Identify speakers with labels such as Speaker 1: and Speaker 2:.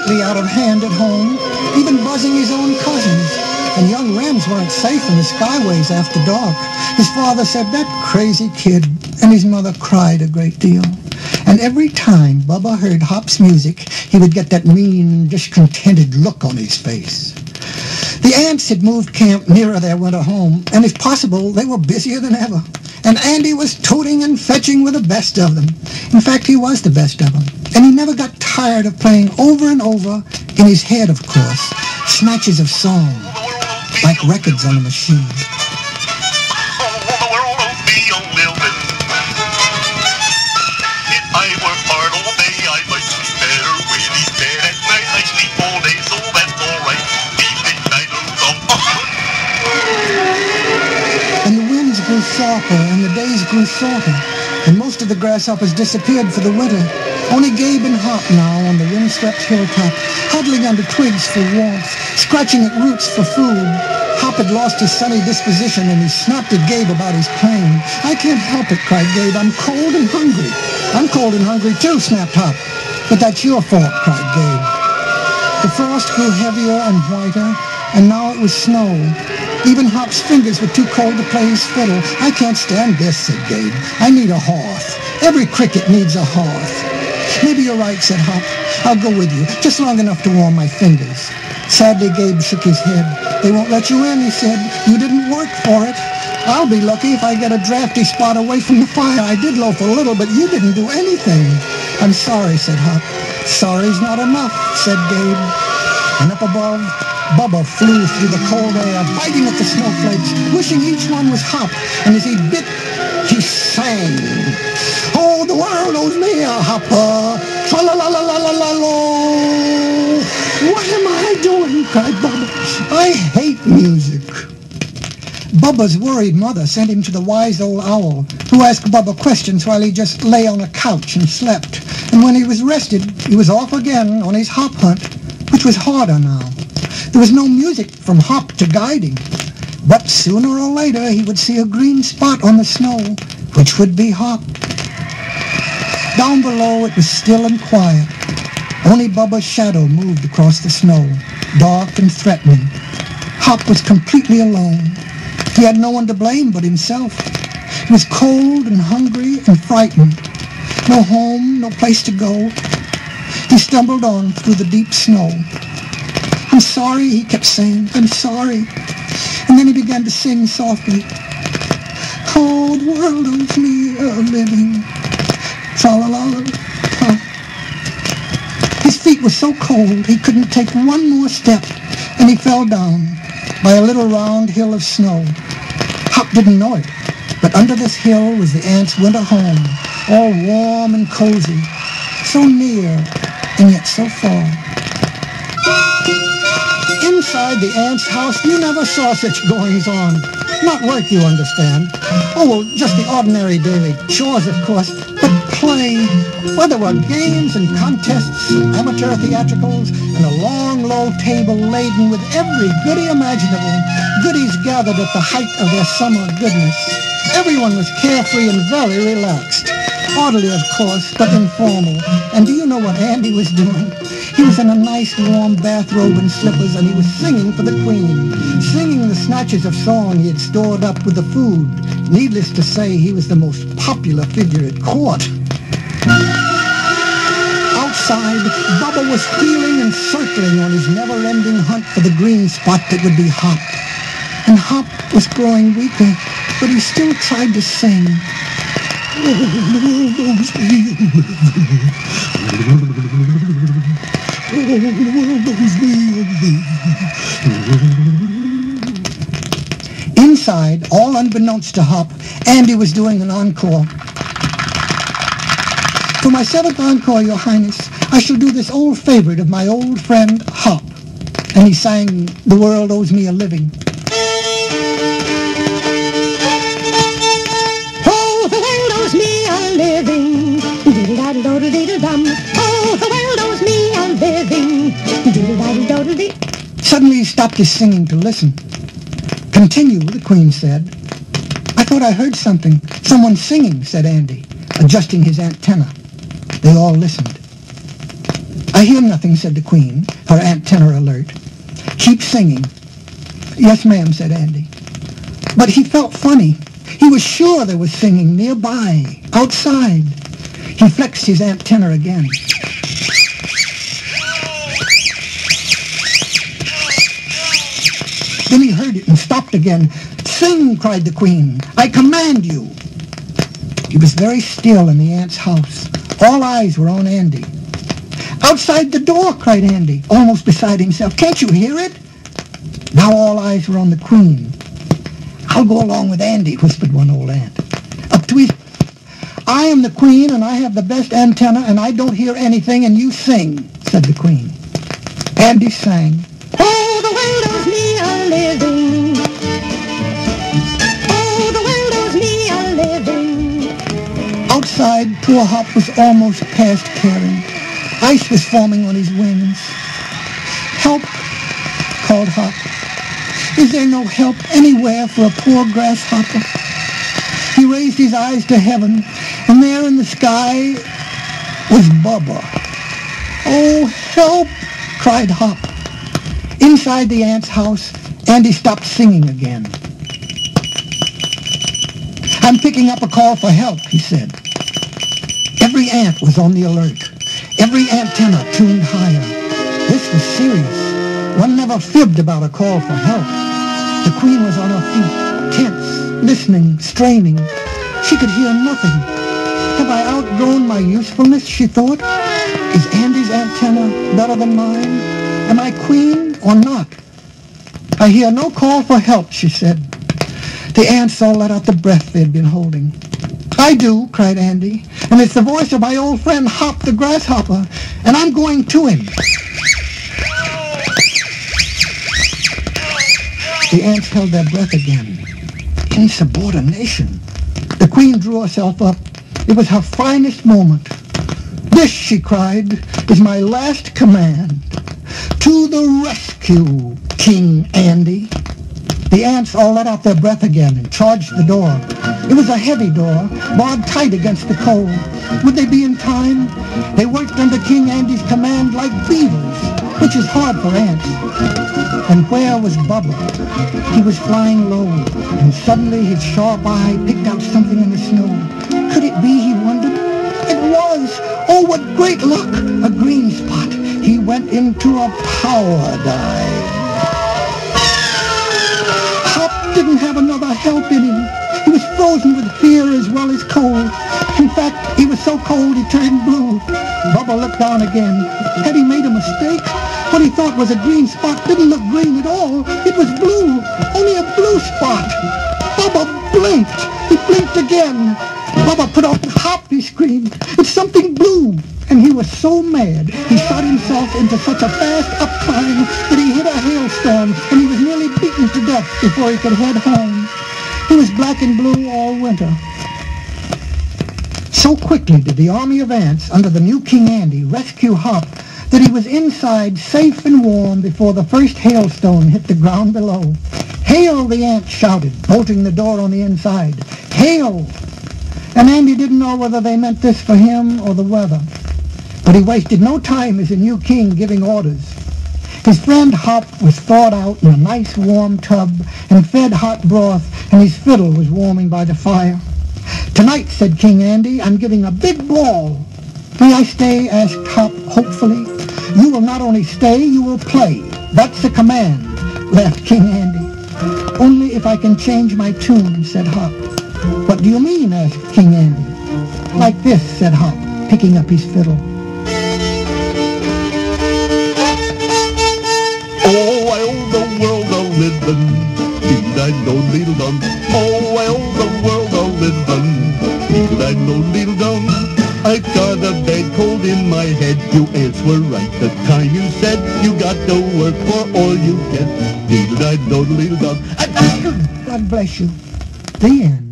Speaker 1: completely out of hand at home, even buzzing his own cousins. And young wrens weren't safe in the skyways after dark. His father said, "That crazy kid," and his mother cried a great deal. And every time Bubba heard Hop's music, he would get that mean, discontented look on his face. The ants had moved camp nearer their winter home, and if possible, they were busier than ever. And Andy was tooting and fetching with the best of them. In fact, he was the best of them. And he never got tired of playing over and over, in his head, of course, snatches of song, like records on a machine. Sharper, and the days grew shorter, and most of the grasshoppers disappeared for the winter. Only Gabe and Hop now on the windswept hilltop, huddling under twigs for warmth, scratching at roots for food. Hop had lost his sunny disposition, and he snapped at Gabe about his plane. "I can't help it," cried Gabe. "I'm cold and hungry." "I'm cold and hungry too," snapped Hop. "But that's your fault," cried Gabe. The frost grew heavier and whiter, and now it was snow. Even Hop's fingers were too cold to play his fiddle. "I can't stand this," said Gabe. "I need a hearth. Every cricket needs a hearth." "Maybe you're right," said Hop. "I'll go with you, just long enough to warm my fingers." Sadly, Gabe shook his head. "They won't let you in," he said. "You didn't work for it. I'll be lucky if I get a drafty spot away from the fire. I did loaf a little, but you didn't do anything." "I'm sorry," said Hop. "Sorry's not enough," said Gabe. And up above, Bubba flew through the cold air, biting at the snowflakes, wishing each one was Hop, and as he bit, he sang. "Oh, the world owes me a hopper, tra-la-la-la-la-la-la-lo." "What am I doing?" cried Bubba. "I hate music." Bubba's worried mother sent him to the wise old owl, who asked Bubba questions while he just lay on a couch and slept. And when he was rested, he was off again on his hop hunt, which was harder now. There was no music from Hop to guide him, but sooner or later he would see a green spot on the snow, which would be Hop. Down below it was still and quiet. Only Bubba's shadow moved across the snow, dark and threatening. Hop was completely alone. He had no one to blame but himself. He was cold and hungry and frightened. No home, no place to go. He stumbled on through the deep snow. "I'm sorry," he kept saying. "I'm sorry." And then he began to sing softly. "Oh, the world owes me a living. Tra-la-la-la." His feet were so cold he couldn't take one more step, and he fell down by a little round hill of snow. Hop didn't know it, but under this hill was the ants' winter home, all warm and cozy, so near and yet so far. Inside the ants' house, you never saw such goings-on. Not work, you understand. Oh, well, just the ordinary daily chores, of course, but play. Well, there were games and contests and amateur theatricals and a long, low table laden with every goodie imaginable, goodies gathered at the height of their summer goodness. Everyone was carefree and very relaxed. Orderly, of course, but informal. And do you know what Andy was doing? He was in a nice warm bathrobe and slippers, and he was singing for the Queen, singing the snatches of song he had stored up with the food. Needless to say, he was the most popular figure at court. Outside, Bubba was wheeling and circling on his never-ending hunt for the green spot that would be Hop. And Hop was growing weaker, but he still tried to sing. Inside, all unbeknownst to Hop, Andy was doing an encore. "For my 7th encore, Your Highness, I shall do this old favorite of my old friend Hop." And he sang "The World Owes Me a Living." Oh, the world owes me a living. Diddle-daddle-doddle-dee-dum. Oh, the world owes me a living. Diddle-daddle-doddle-dee. Suddenly he stopped his singing to listen. "Continue," the Queen said. "I thought I heard something. Someone singing," said Andy, adjusting his antenna. They all listened. I hear nothing, said the Queen, her antenna alert. Keep singing. Yes, ma'am, said Andy. But he felt funny. He was sure there was singing nearby, outside. He flexed his antenna again. Then he heard it and stopped again. Sing, cried the Queen. I command you. It was very still in the ant's house. All eyes were on Andy. Outside the door, cried Andy, almost beside himself. Can't you hear it? Now all eyes were on the Queen. I'll go along with Andy, whispered one old ant. Up to his... I am the Queen, and I have the best antenna, and I don't hear anything, and you sing, said the Queen. Andy sang. Oh, the world owes me a living. Oh, the world owes me a living. Outside, poor Hop was almost past caring. Ice was forming on his wings. Help, called Hop. Is there no help anywhere for a poor grasshopper? He raised his eyes to heaven, and there in the sky was Bubba. Oh, help, cried Hop. Inside the ant's house, Andy stopped singing again. I'm picking up a call for help, he said. Every ant was on the alert. Every antenna tuned higher. This was serious. One never fibbed about a call for help. The Queen was on her feet, tense, listening, straining. She could hear nothing. Have I outgrown my usefulness, she thought? Is Andy's antenna better than mine? Am I Queen or not? I hear no call for help, she said. The ants all let out the breath they'd been holding. I do, cried Andy, and it's the voice of my old friend Hop the Grasshopper, and I'm going to him. The ants held their breath again. Insubordination. The Queen drew herself up. It was her finest moment. This, she cried, is my last command. To the rescue, King Andy. The ants all let out their breath again and charged the door. It was a heavy door, barred tight against the cold. Would they be in time? They worked under King Andy's command like beavers, which is hard for ants. And where was Bubba? He was flying low, and suddenly his sharp eye picked out something in the snow. Could it be, he wondered? It was! Oh, what great luck! A green spot. He went into a power dive. Hop didn't have another help in him. He was frozen with fear as well as cold. In fact, he was so cold he turned blue. Bubba looked down again. Had he made a mistake? What he thought was a green spot didn't look green at all. It was blue. Only a blue spot. Bubba blinked. He blinked again. Bubba put on Hop, he screamed. It's something blue. And he was so mad, he shot himself into such a fast upclimb that he hit a hailstorm, and he was nearly beaten to death before he could head home. He was black and blue all winter. So quickly did the army of ants under the new King Andy rescue Hop that he was inside safe and warm before the first hailstone hit the ground below. Hail, the ants shouted, bolting the door on the inside. Hail! And Andy didn't know whether they meant this for him or the weather. But he wasted no time as a new king giving orders. His friend Hop was thawed out in a nice warm tub and fed hot broth, and his fiddle was warming by the fire. Tonight, said King Andy, I'm giving a big ball. May I stay? Asked Hop hopefully. You will not only stay, you will play. That's the command, laughed King Andy. Only if I can change my tune, said Hop. What do you mean? Asked King Andy. Like this, said Hop, picking up his fiddle.
Speaker 2: Oh, I owe the world a living, dee-da-do-leedle-dum. Oh, I owe the world a living, dee-da-do-leedle-dum. I've got a bad cold in my head. You ants were right the time you said you got to work for all you get. Dee-da-do-leedle-dum.
Speaker 1: God bless you. The end.